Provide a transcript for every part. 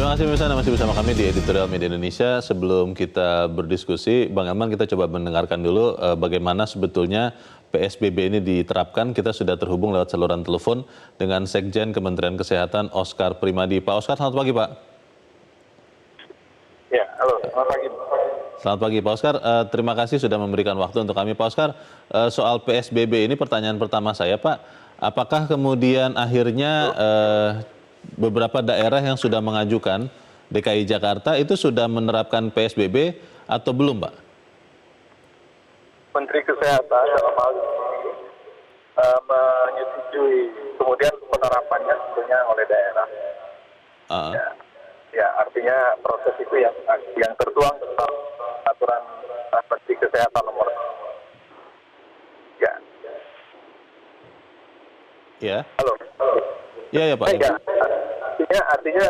Terima kasih pemirsa, masih bersama kami di Editorial Media Indonesia. Sebelum kita berdiskusi, Bang Elman, kita coba mendengarkan dulu bagaimana sebetulnya PSBB ini diterapkan. Kita sudah terhubung lewat saluran telepon dengan Sekjen Kementerian Kesehatan Oscar Primadi. Pak Oscar, selamat pagi Pak. Ya, halo, selamat pagi. Selamat pagi Pak Oscar, terima kasih sudah memberikan waktu untuk kami. Pak Oscar, soal PSBB ini pertanyaan pertama saya Pak, apakah kemudian akhirnya beberapa daerah yang sudah mengajukan DKI Jakarta itu sudah menerapkan PSBB atau belum Pak? Menteri Kesehatan dalam hal ini menyetujui, kemudian penerapannya tentunya oleh daerah. Ya, artinya proses itu yang tertuang dalam aturan Menteri Kesehatan nomor. Ya. Ya. Halo. Ya Pak. Ya, artinya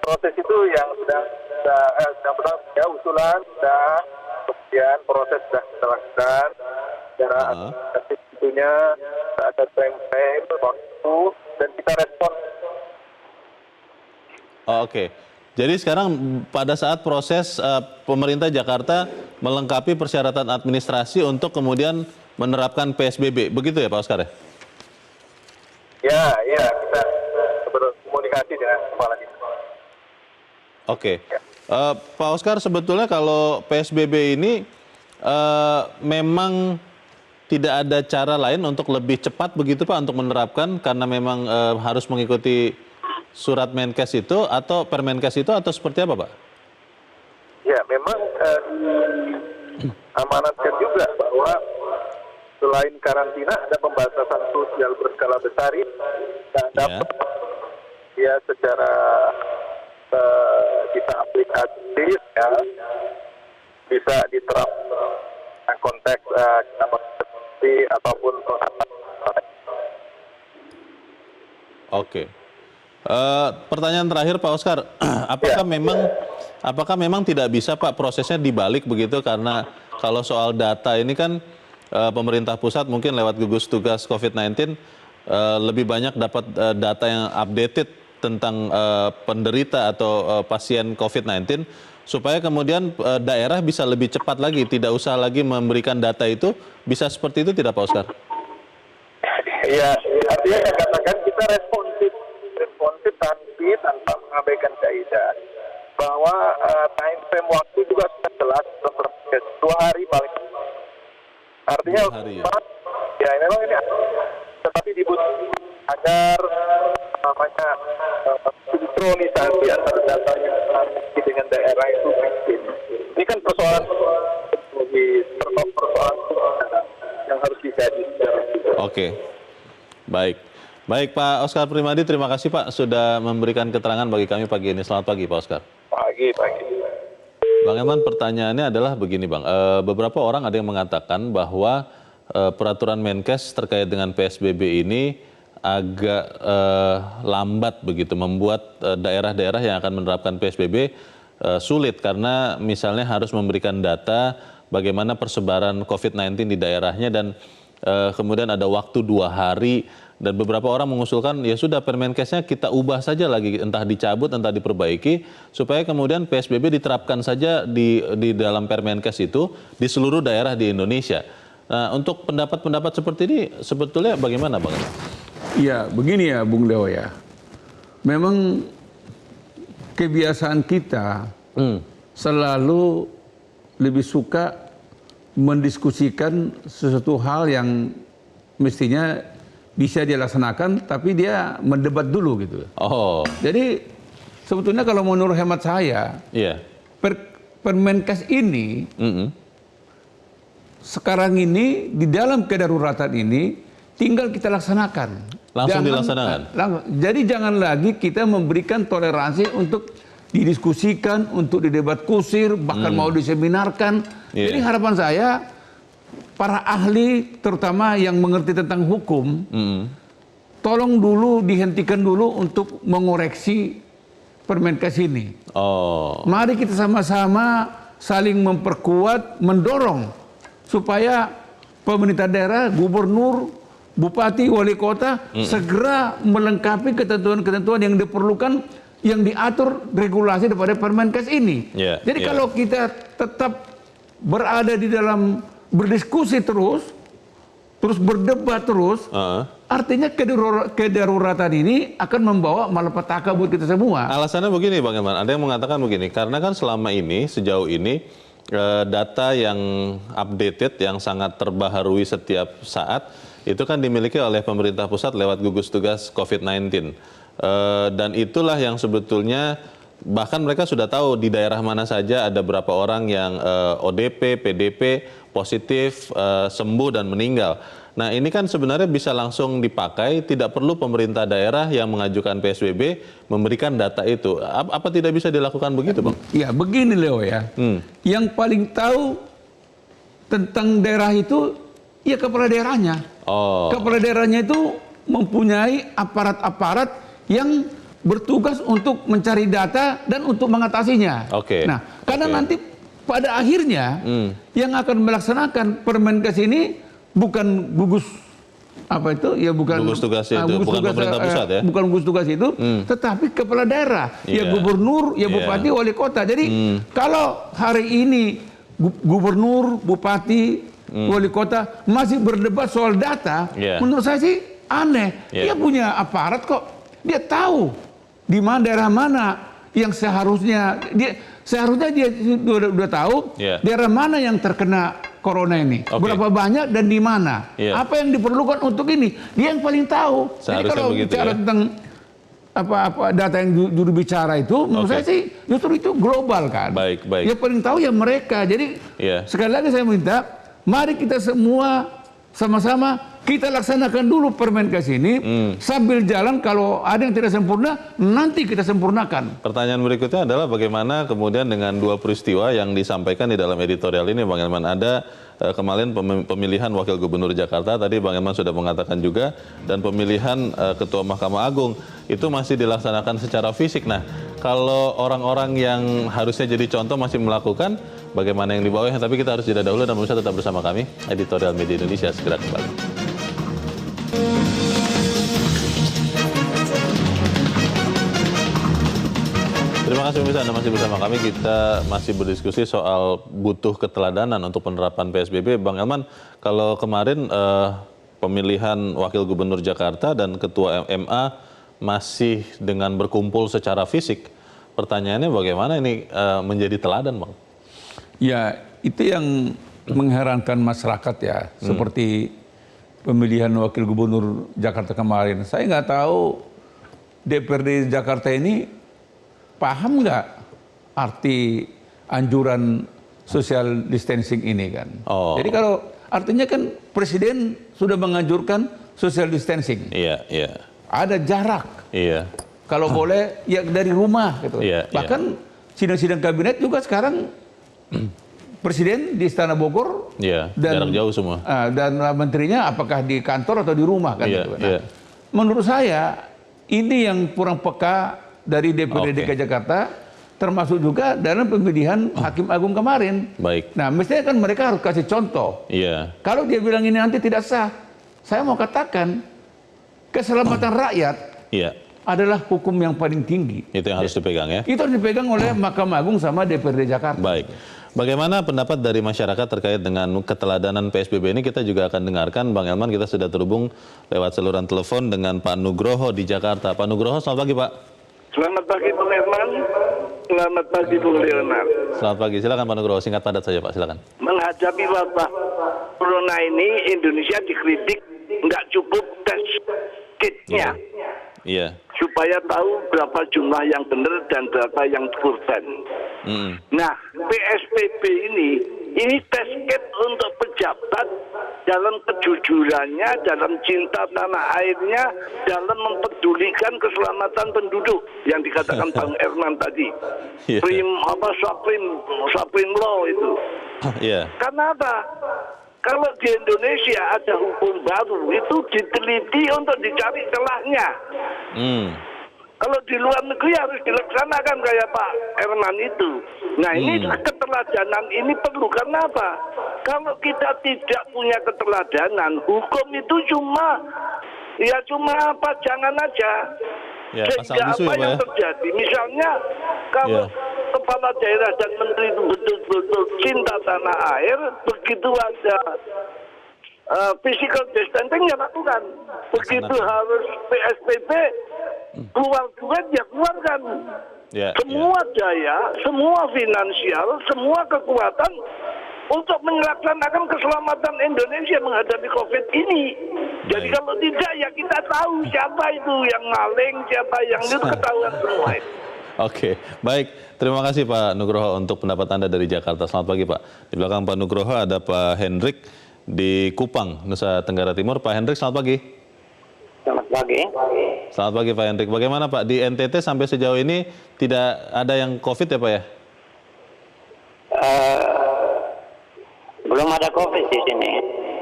proses itu yang sudah usulan kemudian proses sudah dilakukan secara administratif tentunya ada time waktu dan kita respon. Oke. Jadi sekarang pada saat proses pemerintah Jakarta melengkapi persyaratan administrasi untuk kemudian menerapkan PSBB, begitu ya Pak Oscar ya? Ya, kita berkomunikasi dengan kepala dinas. Oke. Pak Oscar, sebetulnya kalau PSBB ini memang tidak ada cara lain untuk lebih cepat begitu Pak untuk menerapkan karena memang harus mengikuti surat Menkes itu atau Permenkes itu atau seperti apa Pak? Ya, memang diamanatkan juga bahwa selain karantina ada pembatasan sosial berskala besar dan dapat ya secara bisa aplikatif ya bisa diterapkan konteks ataupun Oke. Pertanyaan terakhir Pak Oscar, apakah memang tidak bisa Pak prosesnya dibalik begitu karena kalau soal data ini kan pemerintah pusat mungkin lewat gugus tugas COVID-19 lebih banyak dapat data yang updated tentang penderita atau pasien COVID-19 supaya kemudian daerah bisa lebih cepat lagi, tidak usah lagi memberikan data itu, bisa seperti itu tidak Pak Oscar? Ya, artinya saya katakan kita responsif tapi tanpa mengabaikan kaidah bahwa time frame waktu juga sudah jelas 2 hari paling. Artinya 2 hari, ya memang ini tetapi dibutuhkan agar namanya sinkronisasi antara data yang dengan daerah itu penting. Ini kan persoalan yang harus dikaji secara. Oke. Baik Pak Oscar Primadi, terima kasih Pak sudah memberikan keterangan bagi kami pagi ini. Selamat pagi Pak Oscar. Pagi. Bang Elman, pertanyaannya adalah begini Bang, beberapa orang ada yang mengatakan bahwa peraturan Menkes terkait dengan PSBB ini agak lambat begitu, membuat daerah-daerah yang akan menerapkan PSBB sulit karena misalnya harus memberikan data bagaimana persebaran COVID-19 di daerahnya dan kemudian ada waktu 2 hari dan beberapa orang mengusulkan ya sudah Permenkesnya kita ubah saja lagi, entah dicabut entah diperbaiki supaya kemudian PSBB diterapkan saja di dalam Permenkes itu di seluruh daerah di Indonesia. Nah, untuk pendapat-pendapat seperti ini sebetulnya bagaimana Bang? Ya, begini ya Bung Leo ya. Memang kebiasaan kita selalu lebih suka mendiskusikan sesuatu hal yang mestinya bisa dia laksanakan, tapi dia mendebat dulu gitu. Oh. Jadi sebetulnya kalau menurut hemat saya, Permenkes ini sekarang ini di dalam kedaruratan ini tinggal kita laksanakan. Langsung dilaksanakan. Jadi jangan lagi kita memberikan toleransi untuk didiskusikan, untuk didebat kusir, bahkan mau diseminarkan. Jadi harapan saya para ahli terutama yang mengerti tentang hukum, tolong dulu dihentikan dulu untuk mengoreksi Permenkes ini. Mari kita sama-sama saling memperkuat, mendorong supaya pemerintah daerah, gubernur, bupati, wali kota segera melengkapi ketentuan-ketentuan yang diperlukan yang diatur regulasi daripada Permenkes ini. Jadi Yeah. kalau kita tetap berada di dalam berdiskusi terus berdebat terus, artinya kedaruratan ini akan membawa malapetaka buat kita semua. Alasannya begini Bang Herman, ada yang mengatakan begini, karena kan selama ini, sejauh ini, data yang updated, yang sangat terbaharui setiap saat, itu kan dimiliki oleh pemerintah pusat lewat gugus tugas COVID-19. Dan itulah yang sebetulnya, bahkan mereka sudah tahu di daerah mana saja ada berapa orang yang ODP, PDP, positif, sembuh dan meninggal. Nah ini kan sebenarnya bisa langsung dipakai, tidak perlu pemerintah daerah yang mengajukan PSBB memberikan data itu. Apa tidak bisa dilakukan begitu Bang? Ya begini Leo ya, yang paling tahu tentang daerah itu ya kepala daerahnya. Kepala daerahnya itu mempunyai aparat-aparat yang bertugas untuk mencari data dan untuk mengatasinya. Nah, karena nanti pada akhirnya yang akan melaksanakan Permenkes ini bukan gugus gugus tugas itu, bukan pemerintah pusat ya. Bukan gugus tugas itu, tetapi kepala daerah, ya gubernur, ya bupati, wali kota. Jadi kalau hari ini gubernur, bupati, wali kota masih berdebat soal data, menurut saya sih aneh. Dia punya aparat kok, dia tahu di mana daerah mana yang seharusnya dia sudah tahu daerah mana yang terkena corona ini, berapa banyak dan di mana, apa yang diperlukan untuk ini, dia yang paling tahu. Jadi kalau bicara tentang apa data yang juru bicara itu, menurut saya sih justru itu global kan. Yang paling tahu ya mereka. Jadi sekali lagi saya minta, mari kita semua sama-sama kita laksanakan dulu Permenkes ini, sambil jalan kalau ada yang tidak sempurna, nanti kita sempurnakan. Pertanyaan berikutnya adalah bagaimana kemudian dengan dua peristiwa yang disampaikan di dalam editorial ini Bang Herman. Ada kemarin pemilihan Wakil Gubernur Jakarta, tadi Bang Herman sudah mengatakan juga, dan pemilihan Ketua Mahkamah Agung, itu masih dilaksanakan secara fisik. Nah, kalau orang-orang yang harusnya jadi contoh masih melakukan, bagaimana yang di bawahnya? Tapi kita harus jeda dahulu dan pemirsa tetap bersama kami, Editorial Media Indonesia segera kembali. Terima kasih pemirsa, Anda masih bersama kami. Kita masih berdiskusi soal butuh keteladanan untuk penerapan PSBB. Bang Elman, kalau kemarin pemilihan Wakil Gubernur Jakarta dan Ketua MA masih dengan berkumpul secara fisik, pertanyaannya bagaimana ini menjadi teladan Bang? Ya, itu yang mengherankan masyarakat ya, seperti pemilihan Wakil Gubernur Jakarta kemarin. Saya nggak tahu DPRD Jakarta ini paham nggak arti anjuran social distancing ini kan. Jadi kalau artinya kan Presiden sudah menganjurkan social distancing. Ada jarak. Kalau boleh ya dari rumah gitu. Bahkan sidang-sidang kabinet juga sekarang Presiden di Istana Bogor dan jarak jauh semua. Dan menterinya apakah di kantor atau di rumah kan gitu. Nah, menurut saya ini yang kurang peka dari DPRD DKI Jakarta, termasuk juga dalam pemilihan Hakim Agung kemarin. Nah, mestinya kan mereka harus kasih contoh. Kalau dia bilang ini nanti tidak sah, saya mau katakan keselamatan rakyat adalah hukum yang paling tinggi. Itu yang harus dipegang ya? Itu harus dipegang oleh Mahkamah Agung sama DPRD Jakarta. Bagaimana pendapat dari masyarakat terkait dengan keteladanan PSBB ini? Kita juga akan dengarkan, Bang Elman. Kita sudah terhubung lewat saluran telepon dengan Pak Nugroho di Jakarta. Pak Nugroho, selamat pagi Pak. Selamat pagi Bung Herman, selamat pagi Bung Leonard. Selamat pagi, silakan Pak Nugroho, singkat padat saja Pak, silakan. Menghadapi wabah corona ini, Indonesia dikritik nggak cukup tes kitnya. Supaya tahu berapa jumlah yang benar dan berapa yang korban. Nah, PSBB ini tes kit untuk pejabat dalam kejujurannya, dalam cinta tanah airnya, dalam mempedulikan keselamatan penduduk yang dikatakan Bang Herman tadi. Supreme law itu. Karena apa? Kalau di Indonesia ada hukum baru, itu diteliti untuk dicari celahnya. Kalau di luar negeri harus dilaksanakan kayak Pak Herman itu. Nah ini keteladanan ini perlu, karena apa? Kalau kita tidak punya keteladanan, hukum itu cuma pajangan aja. Ya, pasang sehingga bisu apa ya, Pak, yang ya? terjadi? Misalnya kalau kepala daerah dan menteri itu betul-betul cinta tanah air, begitu ada physical distancing ya lakukan. Begitu harus PSBB, keluar duit ya keluarkan. Ya, Semua daya, semua finansial, semua kekuatan untuk melaksanakan keselamatan Indonesia menghadapi COVID ini. Jadi Baik. kalau tidak ya kita tahu siapa itu yang maling, siapa yang itu ketahuan semua itu. Oke, baik. Terima kasih Pak Nugroho untuk pendapat Anda dari Jakarta. Selamat pagi Pak. Di belakang Pak Nugroho ada Pak Hendrik di Kupang, Nusa Tenggara Timur. Pak Hendrik, selamat pagi. Selamat pagi. Selamat pagi Pak Hendrik. Bagaimana Pak, di NTT sampai sejauh ini tidak ada yang COVID ya Pak ya? Belum ada COVID di sini.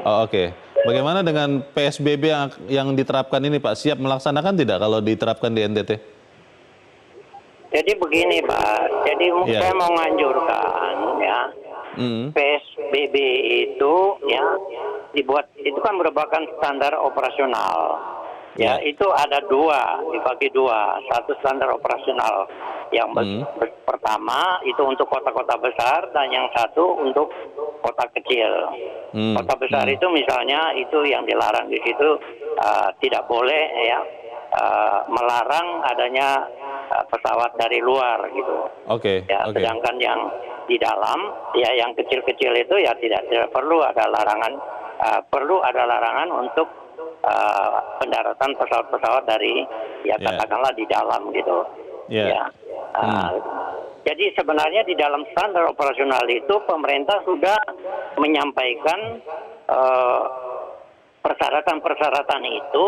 Oh, oke. Bagaimana dengan PSBB yang diterapkan ini Pak? Siap melaksanakan tidak kalau diterapkan di NTT? Jadi begini Pak, jadi Ya. saya mau nganjurkan ya, PSBB itu ya dibuat, itu kan merupakan standar operasional. Ya, itu ada dibagi dua. Satu standar operasional yang pertama itu untuk kota-kota besar dan yang satu untuk kota kecil. Kota besar itu misalnya itu yang dilarang di situ tidak boleh ya melarang adanya pesawat dari luar gitu. Oke. Ya, sedangkan yang di dalam ya yang kecil-kecil itu ya tidak perlu ada larangan untuk pendaratan pesawat-pesawat dari ya katakanlah di dalam gitu. Ya. Jadi sebenarnya di dalam standar operasional itu pemerintah sudah menyampaikan persyaratan-persyaratan itu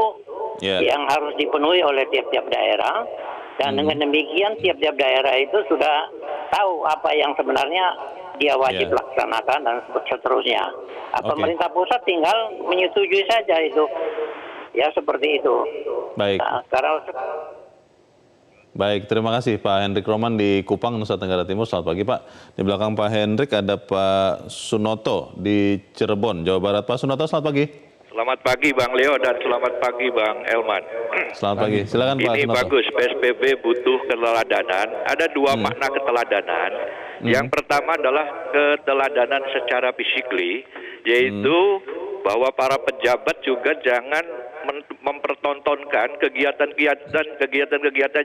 yang harus dipenuhi oleh tiap-tiap daerah, dan dengan demikian tiap-tiap daerah itu sudah tahu apa yang sebenarnya dia wajib laksanakan dan seterusnya. Pemerintah pusat tinggal menyetujui saja itu. Ya seperti itu. Baik. Nah, sekarang Baik, terima kasih Pak Hendrik Roman di Kupang, Nusa Tenggara Timur. Selamat pagi Pak. Di belakang Pak Hendrik ada Pak Sunoto di Cirebon, Jawa Barat. Pak Sunoto, selamat pagi. Selamat pagi Bang Leo dan selamat pagi Bang Elman. Selamat pagi, silakan Pak Ini Sunoto. bagus, PSBB butuh keteladanan. Ada dua makna keteladanan. Yang pertama adalah keteladanan secara fisikly, yaitu bahwa para pejabat juga jangan mempertontonkan kegiatan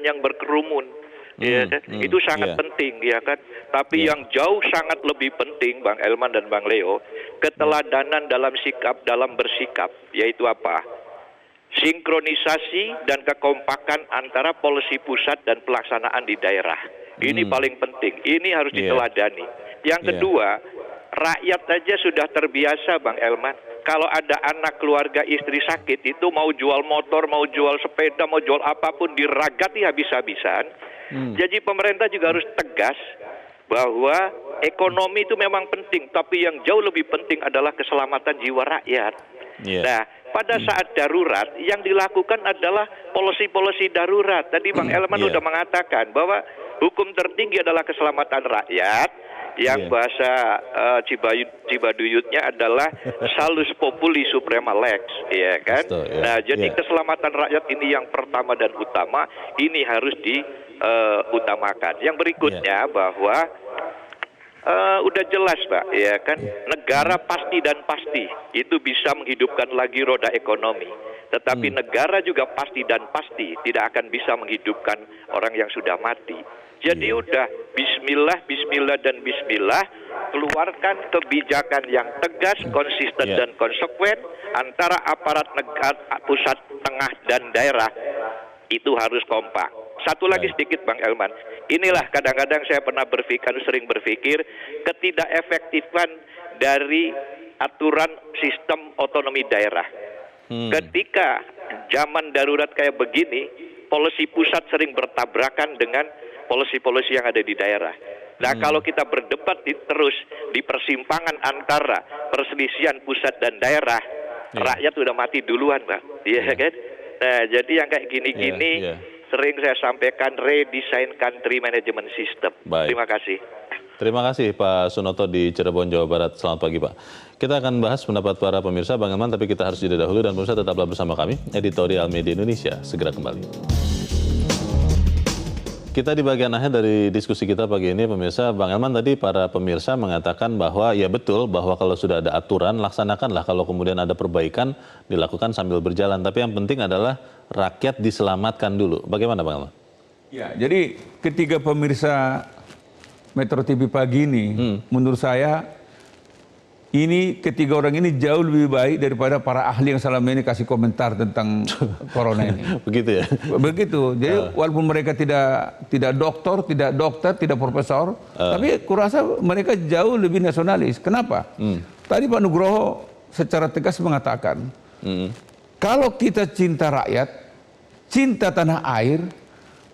yang berkerumun. Ya, itu sangat penting ya kan. Tapi yang jauh sangat lebih penting Bang Elman dan Bang Leo, keteladanan dalam sikap, dalam bersikap, yaitu apa? Sinkronisasi dan kekompakan antara polisi pusat dan pelaksanaan di daerah. Ini paling penting. Ini harus diteladani. Yang kedua, rakyat aja sudah terbiasa Bang Elman. Kalau ada anak keluarga istri sakit itu mau jual motor, mau jual sepeda, mau jual apapun diragati habis-habisan. Jadi pemerintah juga harus tegas bahwa ekonomi itu memang penting, tapi yang jauh lebih penting adalah keselamatan jiwa rakyat. Nah, pada saat darurat yang dilakukan adalah polisi-polisi darurat. Tadi Bang Elman sudah mengatakan bahwa hukum tertinggi adalah keselamatan rakyat. Yang bahasa Cibaduyutnya adalah salus populi suprema lex, ya kan? Nah, jadi keselamatan rakyat ini yang pertama dan utama, ini harus diutamakan. Yang berikutnya bahwa udah jelas Pak, ya kan? Negara pasti dan pasti itu bisa menghidupkan lagi roda ekonomi. Tetapi negara juga pasti dan pasti tidak akan bisa menghidupkan orang yang sudah mati. Jadi udah bismillah, bismillah, dan bismillah, keluarkan kebijakan yang tegas, konsisten, dan konsekuen antara aparat negara, pusat, tengah, dan daerah. Itu harus kompak. Satu lagi sedikit Bang Elman. Inilah kadang-kadang saya pernah sering berpikir, ketidakefektifan dari aturan sistem otonomi daerah. Ketika zaman darurat kayak begini, polisi pusat sering bertabrakan dengan polisi-polisi yang ada di daerah. Nah, kalau kita berdebat terus di persimpangan antara perselisihan pusat dan daerah, rakyat sudah mati duluan, Pak. Iya kan? Nah, jadi yang kayak gini-gini sering saya sampaikan redesign country management system. Terima kasih. Terima kasih Pak Sunoto di Cirebon, Jawa Barat. Selamat pagi Pak. Kita akan bahas pendapat para pemirsa Bang Elman, tapi kita harus jeda dahulu dan pemirsa tetaplah bersama kami. Editorial Media Indonesia segera kembali. kita di bagian akhir dari diskusi kita pagi ini, pemirsa. Bang Elman tadi para pemirsa mengatakan bahwa ya betul bahwa kalau sudah ada aturan, laksanakanlah. Kalau kemudian ada perbaikan, dilakukan sambil berjalan. Tapi yang penting adalah rakyat diselamatkan dulu. Bagaimana Bang Elman? Ya, jadi ketiga pemirsa Metro TV pagi ini, menurut saya ini ketiga orang ini jauh lebih baik daripada para ahli yang selama ini kasih komentar tentang corona ini. Begitu ya? Begitu. Jadi walaupun mereka tidak dokter, tidak profesor, tapi kurasa mereka jauh lebih nasionalis. Kenapa? Tadi Pak Nugroho secara tegas mengatakan, kalau kita cinta rakyat, cinta tanah air,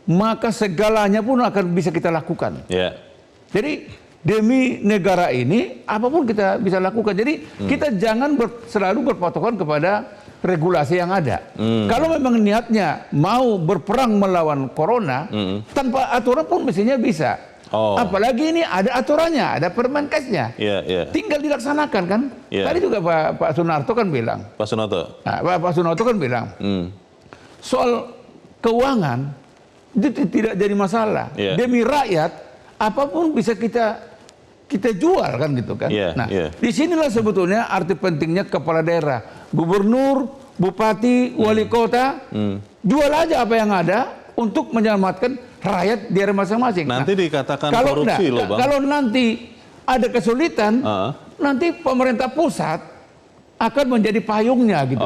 maka segalanya pun akan bisa kita lakukan. Yeah. Jadi demi negara ini apapun kita bisa lakukan. Jadi kita jangan selalu berpatokan kepada regulasi yang ada. Kalau memang niatnya mau berperang melawan corona, tanpa aturan pun mestinya bisa. Apalagi ini ada aturannya, ada Permenkesnya. Tinggal dilaksanakan kan. Tadi juga Pak Sunarto kan bilang. Pak Sunarto? Pak Sunarto kan bilang. Soal keuangan itu tidak jadi masalah. Demi rakyat apapun bisa kita jual kan gitu kan. Disinilah sebetulnya arti pentingnya kepala daerah, gubernur, bupati, wali kota, jual aja apa yang ada untuk menyelamatkan rakyat daerah masing-masing. Nanti dikatakan korupsi loh Bang. Kalau nanti ada kesulitan, nanti pemerintah pusat akan menjadi payungnya gitu.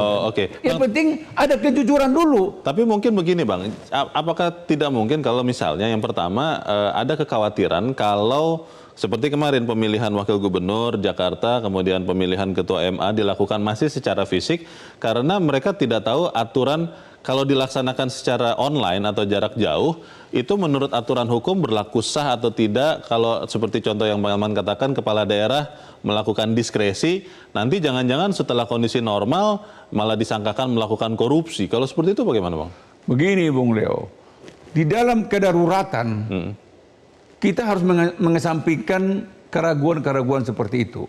Yang penting ada kejujuran dulu. Tapi mungkin begini Bang, apakah tidak mungkin kalau misalnya yang pertama ada kekhawatiran kalau seperti kemarin pemilihan wakil gubernur Jakarta, kemudian pemilihan ketua MA dilakukan masih secara fisik karena mereka tidak tahu aturan kalau dilaksanakan secara online atau jarak jauh itu menurut aturan hukum berlaku sah atau tidak. Kalau seperti contoh yang Bang Elman katakan, kepala daerah melakukan diskresi, nanti jangan-jangan setelah kondisi normal malah disangkakan melakukan korupsi. Kalau seperti itu bagaimana Bang? Begini Bung Leo, di dalam kedaruratan kita harus mengesampingkan keraguan-keraguan seperti itu.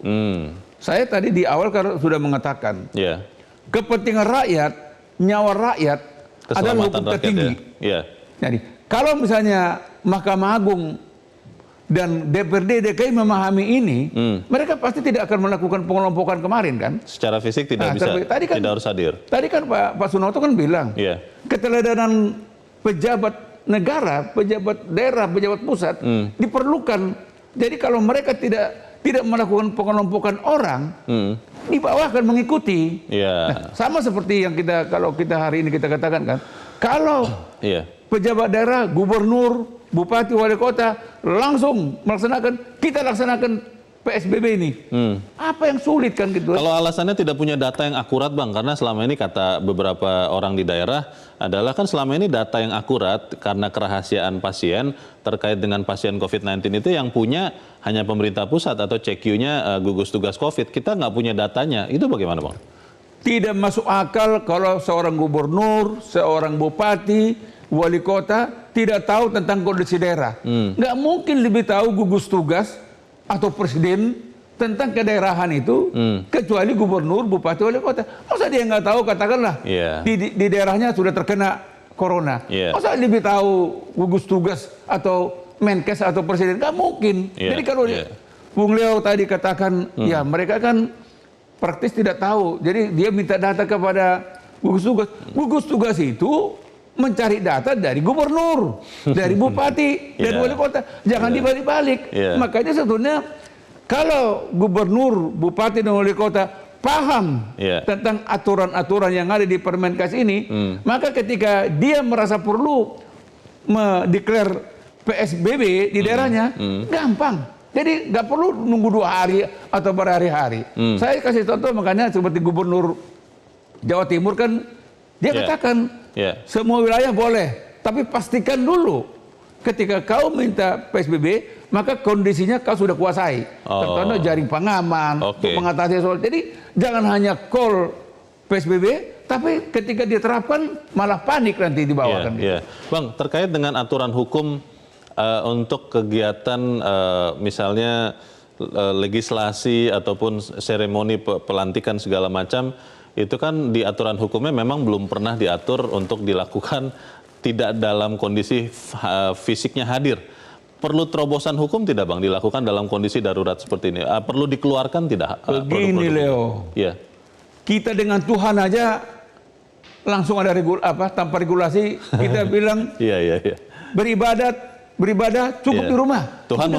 Saya tadi di awal sudah mengatakan, kepentingan rakyat, nyawa rakyat adalah hukum tertinggi. Jadi, kalau misalnya Mahkamah Agung dan DPRD DKI memahami ini, mereka pasti tidak akan melakukan pengelompokan kemarin kan? Secara fisik tidak bisa, tidak harus hadir. Tadi kan Pak Sunarto kan bilang, keteladanan pejabat negara, pejabat daerah, pejabat pusat diperlukan. Jadi kalau mereka tidak melakukan pengelompokan orang, di bawah akan mengikuti. Nah, sama seperti yang kalau kita hari ini kita katakan kan, kalau pejabat daerah, gubernur, bupati, wali kota langsung kita laksanakan PSBB ini. Apa yang sulit kan gitu? Kalau alasannya tidak punya data yang akurat Bang, karena selama ini kata beberapa orang di daerah adalah kan selama ini data yang akurat karena kerahasiaan pasien terkait dengan pasien COVID-19 itu yang punya hanya pemerintah pusat atau CQ-nya gugus tugas COVID. Kita nggak punya datanya. Itu bagaimana Bang? Tidak masuk akal kalau seorang gubernur, seorang bupati, wali kota tidak tahu tentang kondisi daerah. Nggak mungkin lebih tahu gugus tugas atau presiden tentang kedaerahan itu kecuali gubernur, bupati, wali kota. Masa dia nggak tahu katakanlah di daerahnya sudah terkena corona. Masa lebih tahu gugus tugas atau Menkes atau presiden? Nggak mungkin. Jadi kalau Bung Leo tadi katakan ya mereka kan praktis tidak tahu. Jadi dia minta data kepada gugus tugas. Gugus tugas itu mencari data dari gubernur, dari bupati, dari wali kota. Jangan dibalik-balik. Makanya sebetulnya kalau gubernur, bupati, dan wali kota paham tentang aturan-aturan yang ada di Permenkes ini, maka ketika dia merasa perlu mendeklar PSBB di daerahnya, gampang. Jadi nggak perlu nunggu 2 hari atau berhari-hari. Saya kasih contoh makanya seperti gubernur Jawa Timur kan, dia katakan semua wilayah boleh, tapi pastikan dulu ketika kau minta PSBB, maka kondisinya kau sudah kuasai. Terutama jaring pengaman, untuk mengatasi soal. Jadi jangan hanya call PSBB, tapi ketika diterapkan malah panik nanti di bawah. Bang, terkait dengan aturan hukum untuk kegiatan misalnya legislasi ataupun seremoni pelantikan segala macam, itu kan di aturan hukumnya memang belum pernah diatur untuk dilakukan tidak dalam kondisi fisiknya hadir. Perlu terobosan hukum tidak Bang dilakukan dalam kondisi darurat seperti ini? Perlu dikeluarkan tidak? Begini Leo, ya. Kita dengan Tuhan aja langsung ada tanpa regulasi kita bilang beribadah cukup di rumah. Tuhan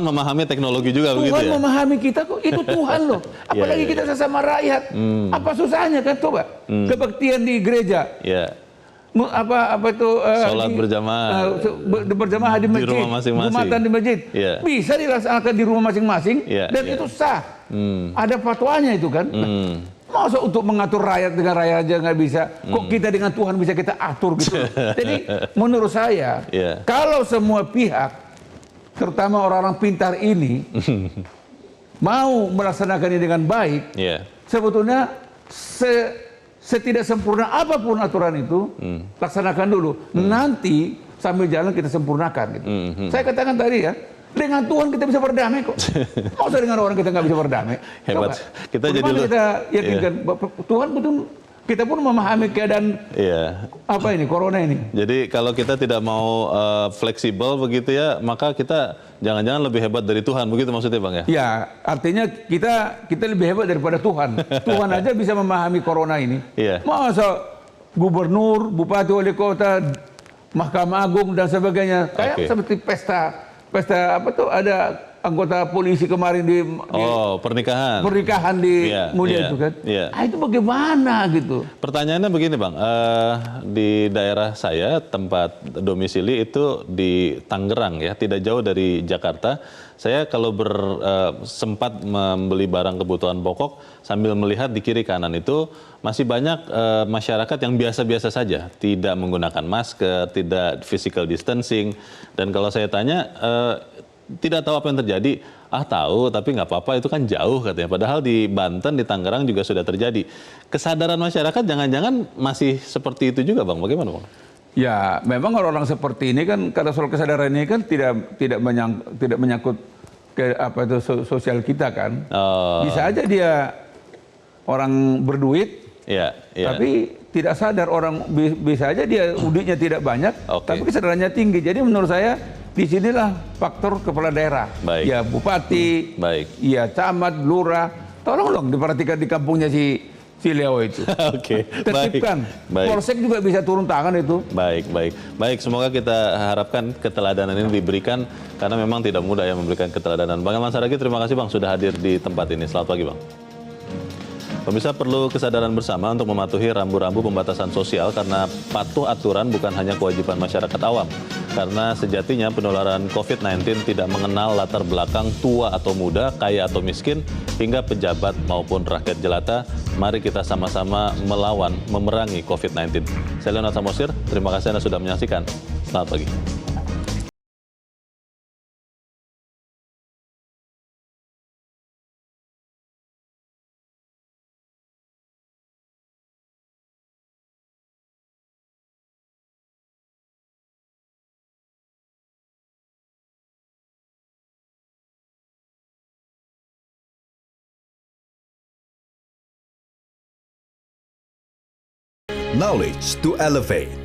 memahami teknologi juga begitu ya? Tuhan memahami kita kok, itu Tuhan loh. Apalagi kita sesama rakyat. Apa susahnya kan coba? Kebaktian di gereja. Apa itu sholat berjamaah di masjid, rumah masing-masing, jumatan di masjid, bisa dilaksanakan di rumah masing-masing dan itu sah. Ada fatwanya itu kan. Masa untuk mengatur rakyat dengan rakyat aja nggak bisa, kok kita dengan Tuhan bisa kita atur gitu. Jadi menurut saya kalau semua pihak, terutama orang-orang pintar ini mau melaksanakan ini dengan baik, sebetulnya setidak sempurna apapun aturan itu, laksanakan dulu. Nanti sambil jalan kita sempurnakan. Gitu. Saya katakan tadi ya, dengan Tuhan kita bisa berdamai kok. Masa dengan orang kita nggak bisa berdamai? Hebat. Kita yakinkan Tuhan betul. Kita pun memahami keadaan corona ini. Jadi kalau kita tidak mau fleksibel begitu ya, maka kita jangan-jangan lebih hebat dari Tuhan, begitu maksudnya Bang ya? Ya, artinya kita lebih hebat daripada Tuhan. Tuhan aja bisa memahami corona ini. Masa gubernur, bupati, wali kota, Mahkamah Agung dan sebagainya, kayak seperti pesta apa tuh, ada anggota polisi kemarin di pernikahan di Mulia itu kan. Itu bagaimana gitu? Pertanyaannya begini Bang, di daerah saya tempat domisili itu di Tangerang ya, tidak jauh dari Jakarta. Saya kalau sempat membeli barang kebutuhan pokok sambil melihat di kiri kanan itu masih banyak masyarakat yang biasa-biasa saja, tidak menggunakan masker, tidak physical distancing, dan kalau saya tanya tidak tahu apa yang terjadi. Tahu, tapi nggak apa-apa, itu kan jauh katanya. Padahal di Banten, di Tangerang juga sudah terjadi. Kesadaran masyarakat jangan-jangan masih seperti itu juga, Bang. Bagaimana, Bang? Ya, memang orang-orang seperti ini kan, karena soal kesadaran ini kan tidak menyangkut ke sosial kita kan. Bisa aja dia orang berduit, tapi tidak sadar, orang bisa aja dia udiknya tidak banyak, tapi kesadarannya tinggi. Jadi menurut saya disinilah faktor kepala daerah, ya bupati, ya camat, lurah, tolong dong diperhatikan di kampungnya si Leo itu. Tertibkan. Polsek juga bisa turun tangan itu. Baik. Semoga kita harapkan keteladanan ini diberikan, karena memang tidak mudah ya memberikan keteladanan. Bang Elman Saragih, terima kasih Bang sudah hadir di tempat ini. Selamat pagi Bang. Pemirsa, perlu kesadaran bersama untuk mematuhi rambu-rambu pembatasan sosial, karena patuh aturan bukan hanya kewajiban masyarakat awam. Karena sejatinya penularan COVID-19 tidak mengenal latar belakang tua atau muda, kaya atau miskin, hingga pejabat maupun rakyat jelata. Mari kita sama-sama melawan, memerangi COVID-19. Saya Leonard Samosir, terima kasih Anda sudah menyaksikan. Selamat pagi. Knowledge to elevate.